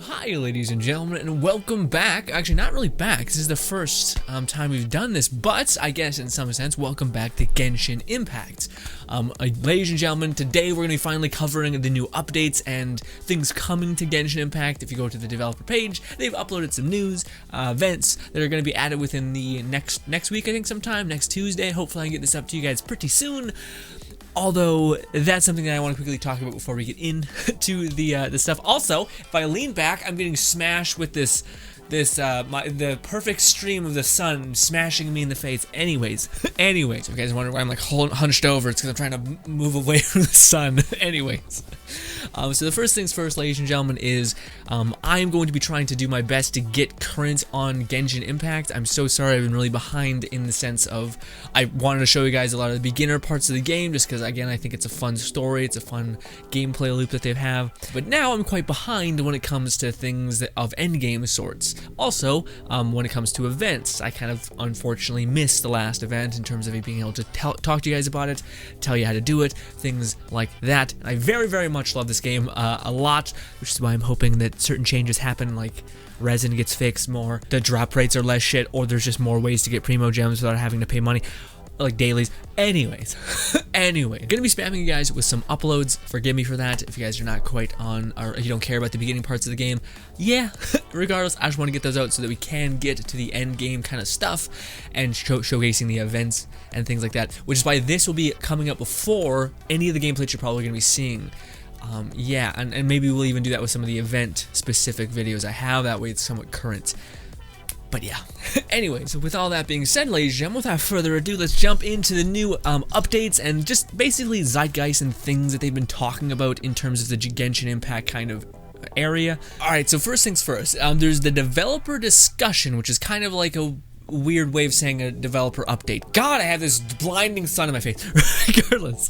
Hi ladies and gentlemen, and welcome back. Actually, not really back. This is the first time we've done this, but I guess in some sense, welcome back to Genshin Impact. Ladies and gentlemen, today we're going to be finally covering the new updates and things coming to Genshin Impact. If you go to the developer page, they've uploaded some news, events that are going to be added within the next week, I think sometime, next Tuesday. Hopefully I can get this up to you guys pretty soon. Although, that's something that I want to quickly talk about before we get into the stuff. Also, if I lean back, I'm getting smashed with the perfect stream of the sun smashing me in the face. Anyways, if you guys wonder why I'm like hunched over, it's because I'm trying to move away from the sun. Anyways, so the first things first, ladies and gentlemen, is I am going to be trying to do my best to get current on Genshin Impact. I'm so sorry I've been really behind in the sense of I wanted to show you guys a lot of the beginner parts of the game just because, again, I think it's a fun story, it's a fun gameplay loop that they have. But now I'm quite behind when it comes to things of endgame sorts. Also, when it comes to events, I kind of unfortunately missed the last event in terms of me being able to talk to you guys about it, tell you how to do it, things like that. And I very, very much love this game a lot, which is why I'm hoping that certain changes happen, like resin gets fixed more, the drop rates are less shit, or there's just more ways to get primo gems without having to pay money, like dailies. Anyways, I'm gonna be spamming you guys with some uploads. Forgive me for that if you guys are not quite on, or if you don't care about the beginning parts of the game. Yeah, regardless, I just want to get those out so that we can get to the end game kind of stuff and showcasing the events and things like that, which is why this will be coming up before any of the gameplay that you're probably gonna be seeing. Yeah, and maybe we'll even do that with some of the event-specific videos I have. That way it's somewhat current. But yeah, anyway, so with all that being said, ladies and gentlemen, without further ado, let's jump into the new updates and just basically zeitgeist and things that they've been talking about in terms of the Genshin Impact kind of area. Alright, so first things first, there's the developer discussion, which is kind of like a weird way of saying a developer update. God, I have this blinding sun in my face. Regardless.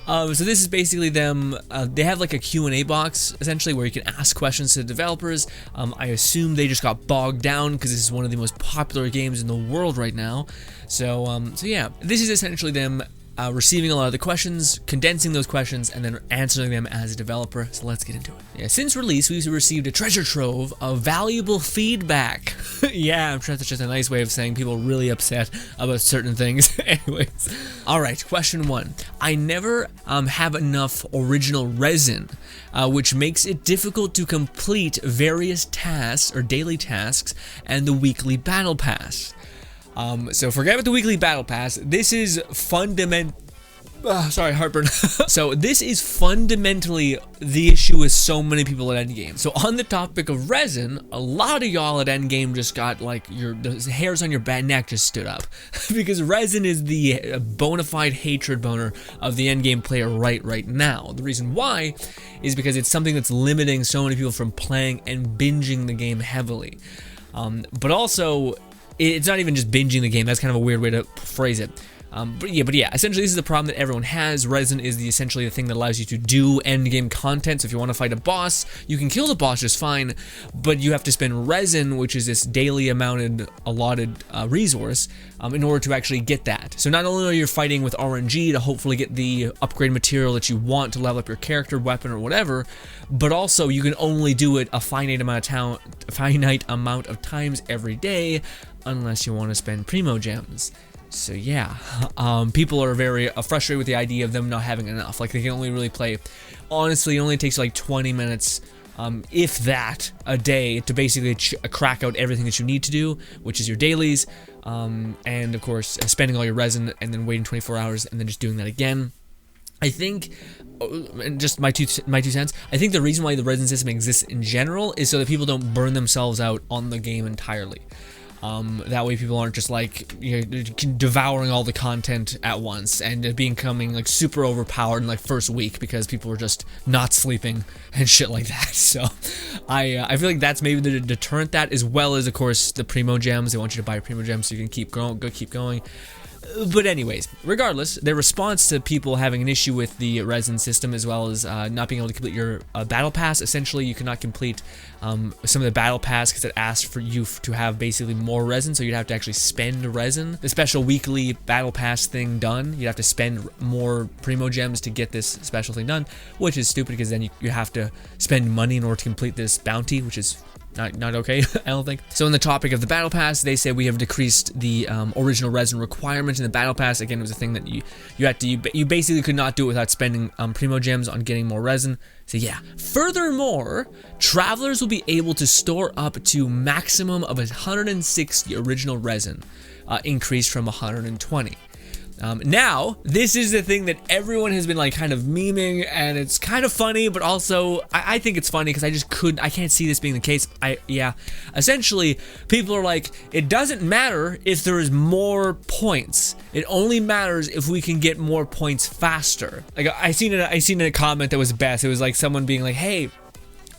So this is basically them, they have like a Q&A box, essentially, where you can ask questions to the developers. I assume they just got bogged down because this is one of the most popular games in the world right now. So yeah, this is essentially them receiving a lot of the questions, condensing those questions, and then answering them as a developer. So let's get into it. Yeah, since release, we've received a treasure trove of valuable feedback. Yeah, I'm sure that's just a nice way of saying people are really upset about certain things. Anyways. Alright, question 1. I never have enough original resin, which makes it difficult to complete various tasks or daily tasks and the weekly battle pass. So forget about the weekly battle pass. This is sorry, heartburn. So this is fundamentally the issue with so many people at endgame. So on the topic of resin, a lot of y'all at endgame just got like the hairs on your neck just stood up because resin is the bona fide hatred boner of the endgame player right now. The reason why is because it's something that's limiting so many people from playing and binging the game heavily. But also, it's not even just binging the game. That's kind of a weird way to phrase it. But yeah, essentially this is the problem that everyone has. Resin is essentially the thing that allows you to do endgame content. So if you want to fight a boss, you can kill the boss just fine, but you have to spend resin, which is this daily allotted resource, in order to actually get that. So not only are you fighting with RNG to hopefully get the upgrade material that you want to level up your character, weapon, or whatever, but also you can only do it a finite amount of times every day, unless you want to spend primo gems. So yeah, people are very frustrated with the idea of them not having enough. Like, they can only really play, honestly, it only takes like 20 minutes, if that, a day to basically crack out everything that you need to do, which is your dailies, and of course, spending all your resin and then waiting 24 hours and then just doing that again. I think, and just my two cents, I think the reason why the resin system exists in general is so that people don't burn themselves out on the game entirely. That way people aren't just like, you know, devouring all the content at once and becoming like super overpowered in like first week because people are just not sleeping and shit like that. So I feel like that's maybe the deterrent, that, as well as of course the primo gems. They want you to buy primo gems so you can keep going. But anyways, regardless, their response to people having an issue with the resin system, as well as not being able to complete your battle pass. Essentially, you cannot complete some of the battle pass because it asks for you to have basically more resin, so you'd have to actually spend resin. The special weekly battle pass thing done, you'd have to spend more primo gems to get this special thing done, which is stupid because then you have to spend money in order to complete this bounty, which is not okay, I don't think. So in the topic of the battle pass, they say we have decreased the original resin requirement in the battle pass. Again, it was a thing that you basically could not do it without spending primo gems on getting more resin. So yeah. Furthermore, travelers will be able to store up to maximum of 160 original resin, increased from 120. Now, this is the thing that everyone has been like kind of memeing, and it's kind of funny, but also I think it's funny because I can't see this being the case. Essentially, people are like, it doesn't matter if there is more points. It only matters if we can get more points faster. Like I seen in a comment that was best. It was like someone being like, hey,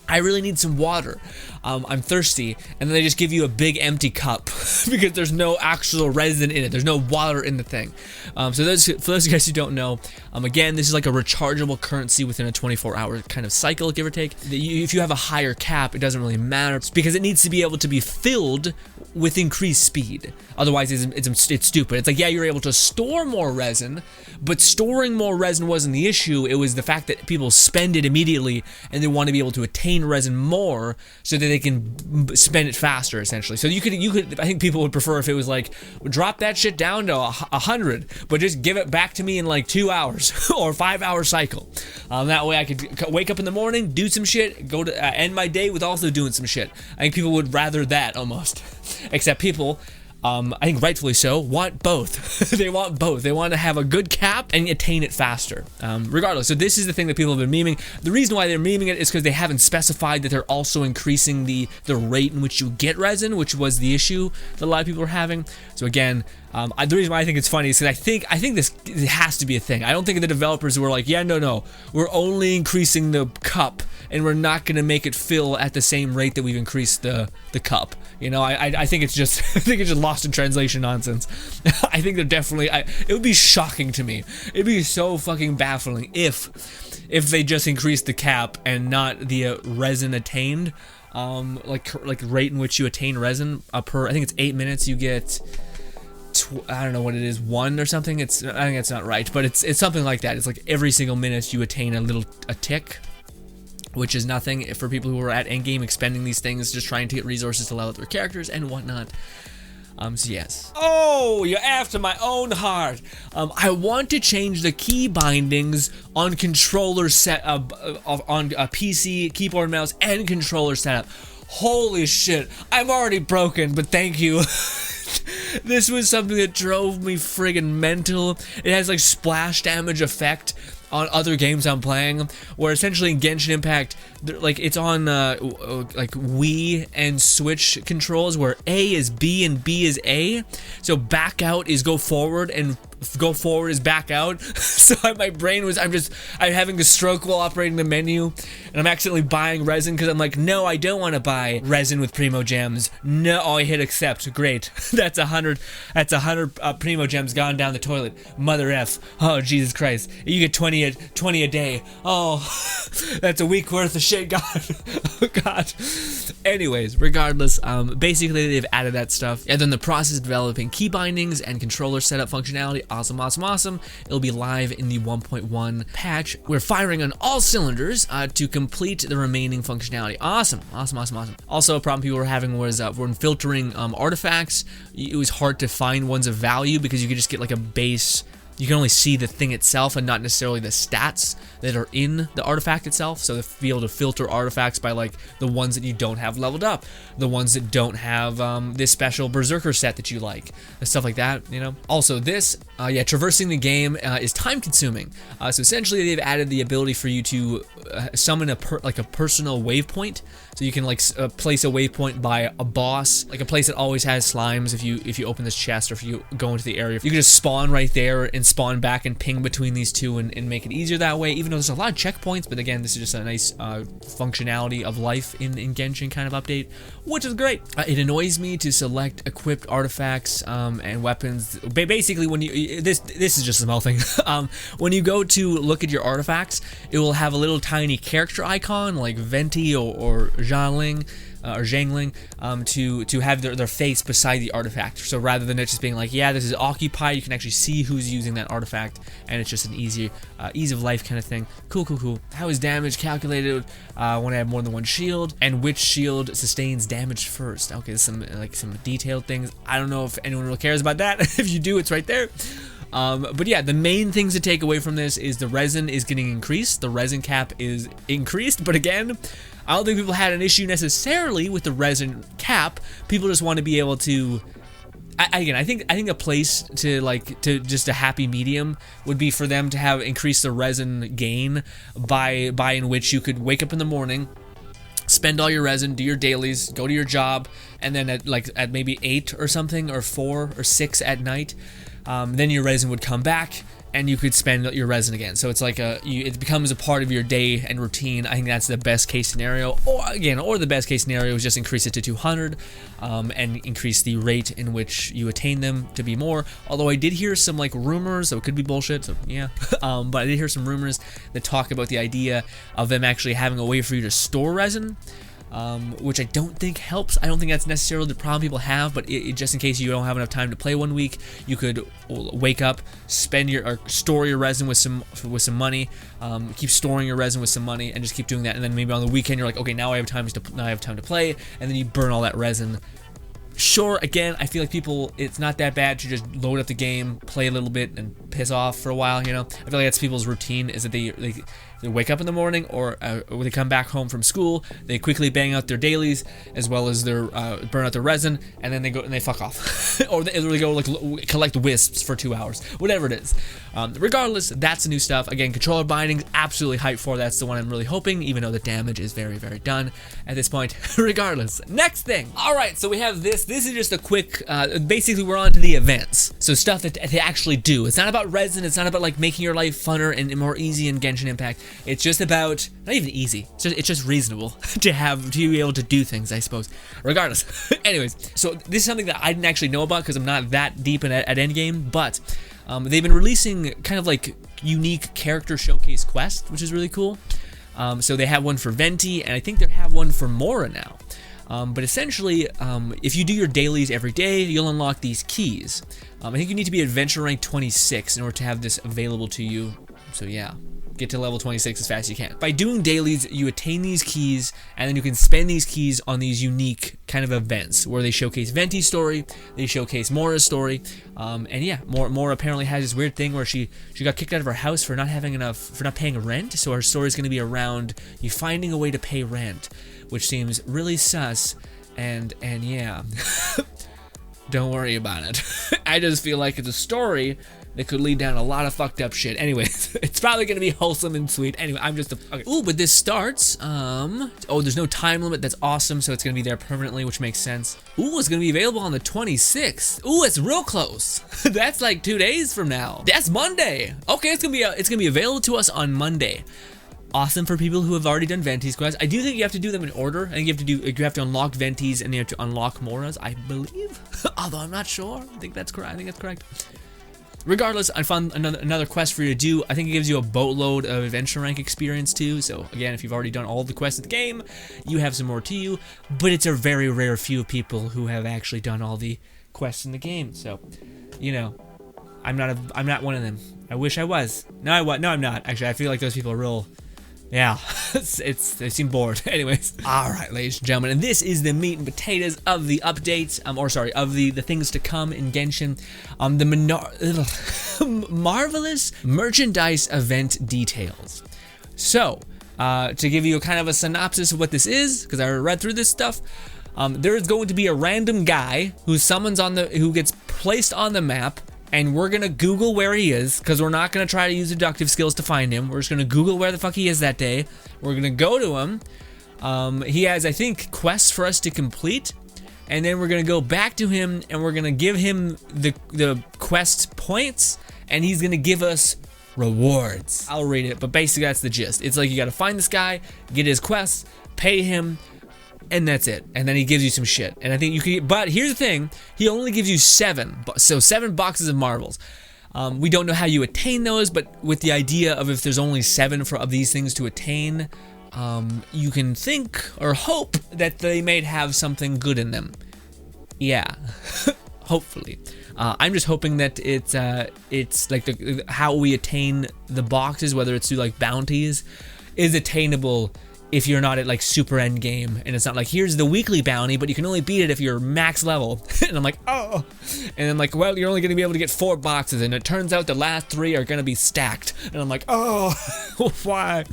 I really need some water. I'm thirsty, and then they just give you a big empty cup because there's no actual resin in it. There's no water in the thing. For those of you guys who don't know, again, this is like a rechargeable currency within a 24-hour kind of cycle, give or take. If you have a higher cap, it doesn't really matter. It's because it needs to be able to be filled with increased speed. Otherwise, it's stupid. It's like, yeah, you're able to store more resin, but storing more resin wasn't the issue. It was the fact that people spend it immediately, and they want to be able to attain resin more so that they can spend it faster, essentially. So you could I think people would prefer if it was like, drop that shit down to 100, but just give it back to me in like 2 hours or 5-hour cycle. That way I could wake up in the morning, do some shit, go to end my day with also doing some shit. I think people would rather that almost. Except people, I think rightfully so, want both. They want both. They want to have a good cap and attain it faster. Regardless, so this is the thing that people have been memeing. The reason why they're memeing it is because they haven't specified that they're also increasing the rate in which you get resin, which was the issue that a lot of people are having. So again, the reason why I think it's funny is because I think this has to be a thing. I don't think the developers were like, yeah, no, we're only increasing the cup and we're not going to make it fill at the same rate that we've increased the cup. You know, I think it's just lost in translation nonsense. I think they're definitely, it would be shocking to me. It'd be so fucking baffling if they just increased the cap and not the resin attained, like rate in which you attain resin per, I think it's 8 minutes you get, I don't know what it is, 1 or something. I think it's not right, but it's something like that. It's like every single minute you attain a tick, which is nothing for people who are at endgame expending these things, just trying to get resources to level up their characters and whatnot. So yes. Oh, you're after my own heart. I want to change the key bindings on controller set on a PC, keyboard, mouse, and controller setup. Holy shit, I'm already broken, but thank you. This was something that drove me friggin' mental. It has like splash damage effect on other games I'm playing, where essentially in Genshin Impact, like it's on like Wii and Switch controls, where A is B and B is A. So back out is go forward and go forward is back out. So my brain was, I'm having a stroke while operating the menu, and I'm accidentally buying resin because I'm like, no, I don't want to buy resin with primo gems. No, I hit accept. Great. That's 100 primo gems gone down the toilet. Mother F. Oh, Jesus Christ. You get 20 a day. Oh, that's a week worth of shit. God. Oh, God. Anyways, regardless, basically they've added that stuff, and then the process of developing key bindings and controller setup functionality. Awesome. It'll be live in the 1.1 patch. We're firing on all cylinders to complete the remaining functionality. Awesome. Also, a problem people were having was when filtering artifacts, it was hard to find ones of value because you could just get like a base. You can only see the thing itself and not necessarily the stats that are in the artifact itself. So to be able to filter artifacts by like the ones that you don't have leveled up, the ones that don't have this special berserker set that you like, and stuff like that, you know. Also, this Yeah, traversing the game is time consuming. So essentially they've added the ability for you to summon a personal waypoint. So you can like place a waypoint by a boss, like a place that always has slimes. If you open this chest or if you go into the area, you can just spawn right there and spawn back and ping between these two and make it easier that way, even though there's a lot of checkpoints. But again, this is just a nice functionality of life in Genshin kind of update, which is great. It annoys me to select equipped artifacts and weapons. Basically, when you this is just a small thing. When you go to look at your artifacts, it will have a little tiny character icon like Venti or Zhangling to have their face beside the artifact. So rather than it just being like, yeah, this is occupied, you can actually see who's using that artifact, and it's just an easy ease of life kind of thing. Cool. How is damage calculated when I have more than one shield, and which shield sustains damage first? Okay, there's some detailed things. I don't know if anyone really cares about that. If you do, it's right there. But yeah, the main things to take away from this is the resin is getting increased. The resin cap is increased, but again, I don't think people had an issue necessarily with the resin cap. People just want to be able to. I think a place to just a happy medium would be for them to have increased the resin gain by in which you could wake up in the morning, spend all your resin, do your dailies, go to your job, and then at maybe 8 or something, or 4 or 6 at night, then your resin would come back and you could spend your resin again. So it's like it becomes a part of your day and routine. I think that's the best case scenario. Or the best case scenario is just increase it to 200 and increase the rate in which you attain them to be more. Although I did hear some rumors, so it could be bullshit, so yeah. But I did hear some rumors that talk about the idea of them actually having a way for you to store resin. Which I don't think helps. I don't think that's necessarily the problem people have, but just in case you don't have enough time to play one week, you could wake up, store your resin with some money, keep storing your resin with some money, and just keep doing that. And then maybe on the weekend you're like, okay, now I have time to play, and then you burn all that resin. Sure, again, I feel like it's not that bad to just load up the game, play a little bit, and piss off for a while, you know? I feel like that's people's routine, is that they wake up in the morning, or when they come back home from school, they quickly bang out their dailies, as well as their burn out their resin, and then they go and they fuck off. Or they go collect wisps for 2 hours, whatever it is. Regardless, that's the new stuff. Again, controller bindings, absolutely hyped for. That's the one I'm really hoping, even though the damage is very, very done at this point. Regardless, next thing. All right, so we have this. This is just a quick, basically we're on to the events. So stuff that they actually do. It's not about resin, it's not about making your life funner and more easy in Genshin Impact. It's just about, not even easy, it's just reasonable to be able to do things, I suppose. Regardless. Anyways, so this is something that I didn't actually know about because I'm not that deep at endgame, but they've been releasing kind of unique character showcase quests, which is really cool. So they have one for Venti, and I think they have one for Mora now. But essentially, if you do your dailies every day, you'll unlock these keys. I think you need to be adventure rank 26 in order to have this available to you. So yeah, get to level 26 as fast as you can. By doing dailies, you attain these keys, and then you can spend these keys on these unique kind of events where they showcase Venti's story, they showcase Mora's story, and yeah, Mora apparently has this weird thing where she got kicked out of her house for not paying rent. So her story is going to be around you finding a way to pay rent, which seems really sus, and yeah. Don't worry about it. I just feel like it's a story that could lead down a lot of fucked up shit. Anyways, it's probably gonna be wholesome and sweet. Anyway, okay. Ooh, but this starts, there's no time limit. That's awesome. So it's gonna be there permanently, which makes sense. Ooh, it's gonna be available on the 26th. Ooh, it's real close. That's like 2 days from now. That's Monday. Okay, it's gonna be available to us on Monday. Awesome for people who have already done Venti's quests. I do think you have to do them in order. I think you have to unlock Venti's and you have to unlock Mora's, I believe. Although I'm not sure. I think that's correct. Regardless, I found another quest for you to do. I think it gives you a boatload of adventure rank experience too. So again, if you've already done all the quests in the game, you have some more to you. But it's a very rare few people who have actually done all the quests in the game. So, you know, I'm not one of them. I wish I was. No, I'm not. Actually, I feel like those people are real. Yeah, they seem bored. Anyways, all right, ladies and gentlemen, and this is the meat and potatoes of the updates, of the things to come in Genshin. The marvelous merchandise event details. So, to give you a kind of a synopsis of what this is, because I read through this stuff, there is going to be a random guy who gets placed on the map and we're gonna Google where he is, because we're not gonna try to use deductive skills to find him. We're just gonna Google where the fuck he is that day. We're gonna go to him. He has, I think, quests for us to complete, and then we're gonna go back to him, and we're gonna give him the quest points, and he's gonna give us rewards. I'll read it, but basically that's the gist. It's like you gotta find this guy, get his quests, pay him, and that's it. And then he gives you some shit. And I think you can, but here's the thing, he only gives you 7. So 7 boxes of marbles. We don't know how you attain those, but with the idea of if there's only 7 of these things to attain, you can think or hope that they may have something good in them. Yeah, hopefully. I'm just hoping that it's like how we attain the boxes, whether it's through like bounties, is attainable if you're not at like super end game, and it's not like here's the weekly bounty, but you can only beat it if you're max level. And I'm like, oh, and I'm like, well, you're only gonna be able to get 4 boxes, and it turns out the last 3 are gonna be stacked, and I'm like, oh, why?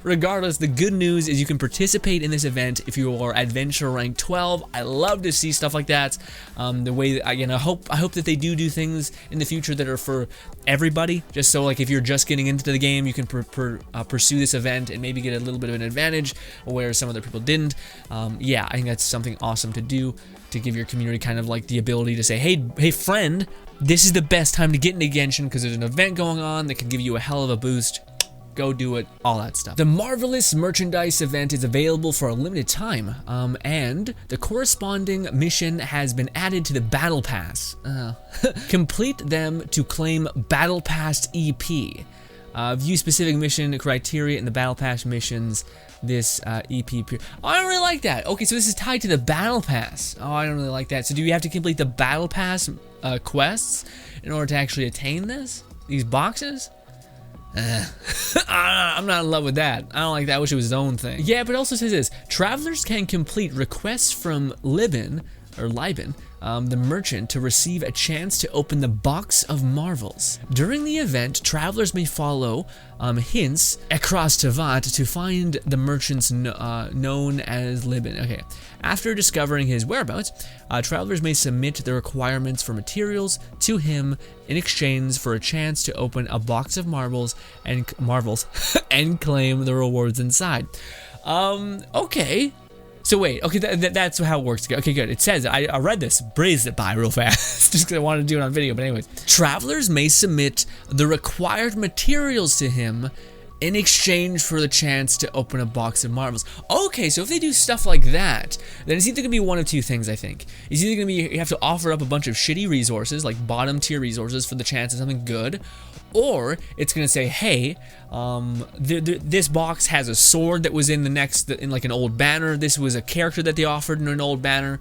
Regardless, the good news is you can participate in this event if you are adventure rank 12. I love to see stuff like that. The way that, again, I hope that they do things in the future that are for everybody, just so like if you're just getting into the game, you can pursue this event and maybe get a little bit of an advantage where some other people didn't. Yeah, I think that's something awesome to do, to give your community kind of like the ability to say, hey friend, this is the best time to get into Genshin because there's an event going on that can give you a hell of a boost. Go do it, all that stuff. The Marvelous Merchandise event is available for a limited time, and the corresponding mission has been added to the Battle Pass. Complete them to claim Battle Pass EP. View specific mission criteria in the Battle Pass missions. This EP period. Oh, I don't really like that. Okay, so this is tied to the Battle Pass. Oh, I don't really like that. So do you have to complete the Battle Pass quests in order to actually attain these boxes? I'm not in love with that. I don't like that. I wish it was his own thing. Yeah, but it also says this: travelers can complete requests from Liban, the merchant, to receive a chance to open the box of marvels. During the event, travelers may follow hints across Tavat to find the merchants known as Liban. Okay. After discovering his whereabouts, travelers may submit the requirements for materials to him in exchange for a chance to open a box of marvels and claim the rewards inside. Okay. So wait, okay, that's how it works. Okay, good. It says, I read this, breezed it by real fast, just because I wanted to do it on video, but anyways. Travelers may submit the required materials to him in exchange for the chance to open a box of marvels. Okay, so if they do stuff like that, then it's either gonna be one of two things, I think. It's either gonna be you have to offer up a bunch of shitty resources, like bottom tier resources, for the chance of something good, or it's gonna say, hey, this box has a sword that was in in like an old banner. This was a character that they offered in an old banner.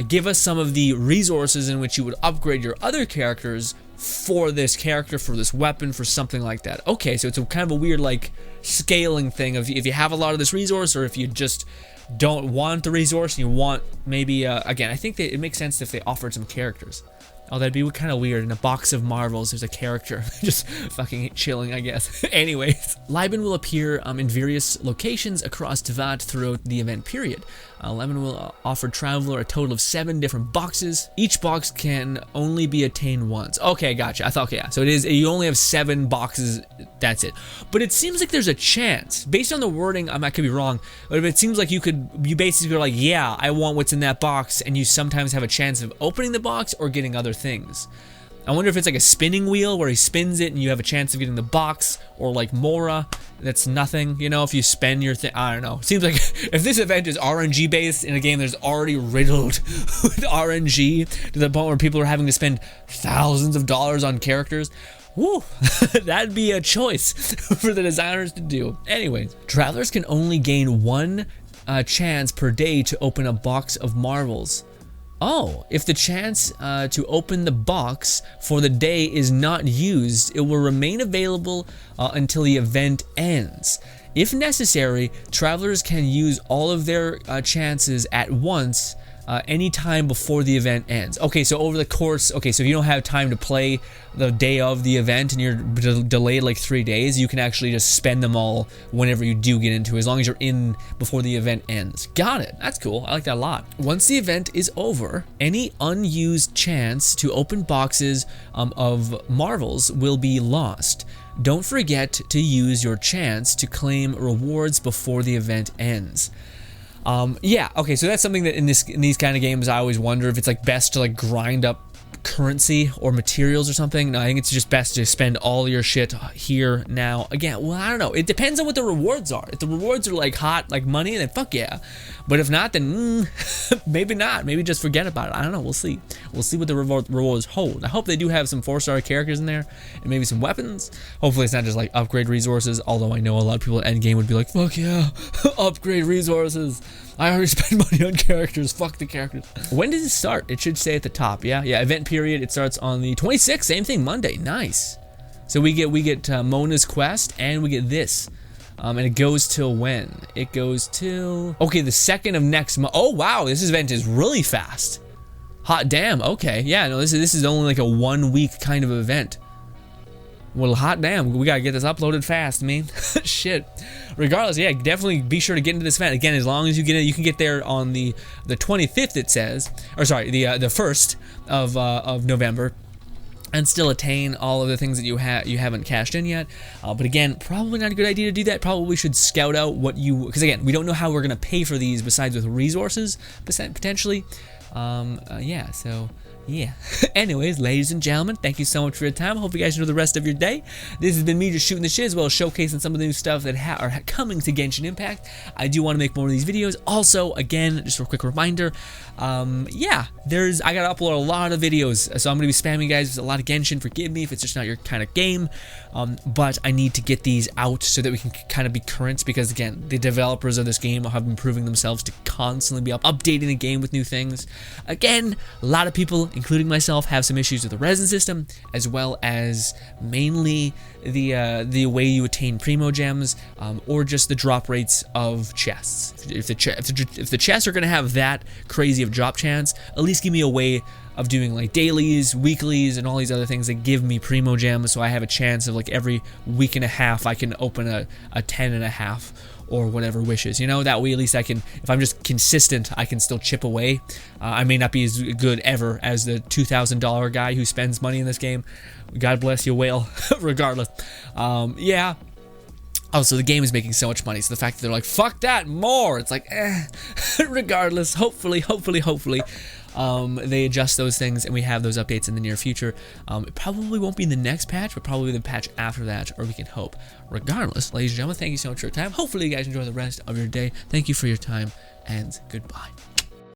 Give us some of the resources in which you would upgrade your other characters for this character, for this weapon, for something like that. Okay, so it's a kind of a weird like scaling thing of if you have a lot of this resource, or if you just don't want the resource and you want maybe again, I think that it makes sense if they offered some characters. Oh, that'd be kind of weird. In a box of marvels, there's a character just fucking chilling, I guess. Anyways, Liban will appear in various locations across Tavat throughout the event period. Liban will offer Traveler a total of 7 different boxes. Each box can only be attained once. Okay, gotcha. I thought, okay, yeah. So it is, you only have 7 boxes, that's it. But it seems like there's a chance, based on the wording, I could be wrong, but it seems like you basically are like, yeah, I want what's in that box, and you sometimes have a chance of opening the box or getting other things. I wonder if it's like a spinning wheel where he spins it and you have a chance of getting the box, or like Mora, that's nothing, you know, if you spend your thing. I don't know. Seems like if this event is RNG based in a game that's already riddled with RNG to the point where people are having to spend thousands of dollars on characters, woo, that'd be a choice for the designers to do. Anyways, travelers can only gain 1 chance per day to open a box of marvels. Oh, if the chance to open the box for the day is not used, it will remain available until the event ends. If necessary, travelers can use all of their chances at once any time before the event ends. Okay, so over the course, okay, so if you don't have time to play the day of the event and you're delayed like 3 days, you can actually just spend them all whenever you do get into it, as long as you're in before the event ends. Got it. That's cool. I like that a lot. Once the event is over, any unused chance to open boxes of marvels will be lost. Don't forget to use your chance to claim rewards before the event ends. Yeah, okay, so that's something that in these kind of games I always wonder if it's like best to like grind up currency or materials or something. No, I think it's just best to spend all your shit here now. Again, well, I don't know. It depends on what the rewards are. If the rewards are like hot, like money, then fuck yeah. But if not, then maybe not. Maybe just forget about it. I don't know. We'll see. We'll see what the rewards hold. I hope they do have some 4-star characters in there and maybe some weapons. Hopefully it's not just like upgrade resources, although I know a lot of people at endgame would be like, fuck yeah, upgrade resources. I already spent money on characters. Fuck the characters. When does it start? It should say at the top. Yeah, event period. It starts on the 26th. Same thing, Monday. Nice. So we get Mona's quest, and we get this. And it goes till when? It goes till, okay, the 2nd of next month. Oh wow, this event is really fast. Hot damn. Okay, yeah, no, this is only like a 1 week kind of event. Well, hot damn, we gotta get this uploaded fast, man. Shit. Regardless, yeah, definitely be sure to get into this event. Again, as long as you get it, you can get there on the 25th, it says, or sorry, the 1st of November, and still attain all of the things that you haven't cashed in yet. But again, probably not a good idea to do that. Probably should scout out what you, because again, we don't know how we're gonna pay for these besides with resources potentially. Yeah, so yeah. Anyways, ladies and gentlemen, thank you so much for your time. I hope you guys enjoy the rest of your day. This has been me just shooting the shit, as well as showcasing some of the new stuff that are coming to Genshin Impact. I do want to make more of these videos. Also, again, just a quick reminder, yeah, I gotta upload a lot of videos, so I'm gonna be spamming you guys with a lot of Genshin. Forgive me if it's just not your kind of game, but I need to get these out so that we can kind of be current, because again, the developers of this game have been proving themselves to constantly be updating the game with new things. Again, a lot of people, including myself, have some issues with the resin system, as well as mainly the way you attain primo gems, or just the drop rates of chests. If the chests are gonna have that crazy of drop chance, at least give me a way of doing like dailies, weeklies, and all these other things that give me primo gems, so I have a chance of like every week and a half I can open a 10.5 or whatever wishes, you know. That way at least I can, if I'm just consistent, I can still chip away. I may not be as good ever as the $2,000 guy who spends money in this game. God bless you, whale. Regardless, yeah. Also, the game is making so much money, so the fact that they're like, fuck that, more, it's like, regardless, hopefully, they adjust those things and we have those updates in the near future. It probably won't be in the next patch, but probably the patch after that, or we can hope. Regardless, ladies and gentlemen, thank you so much for your time. Hopefully you guys enjoy the rest of your day. Thank you for your time, and goodbye.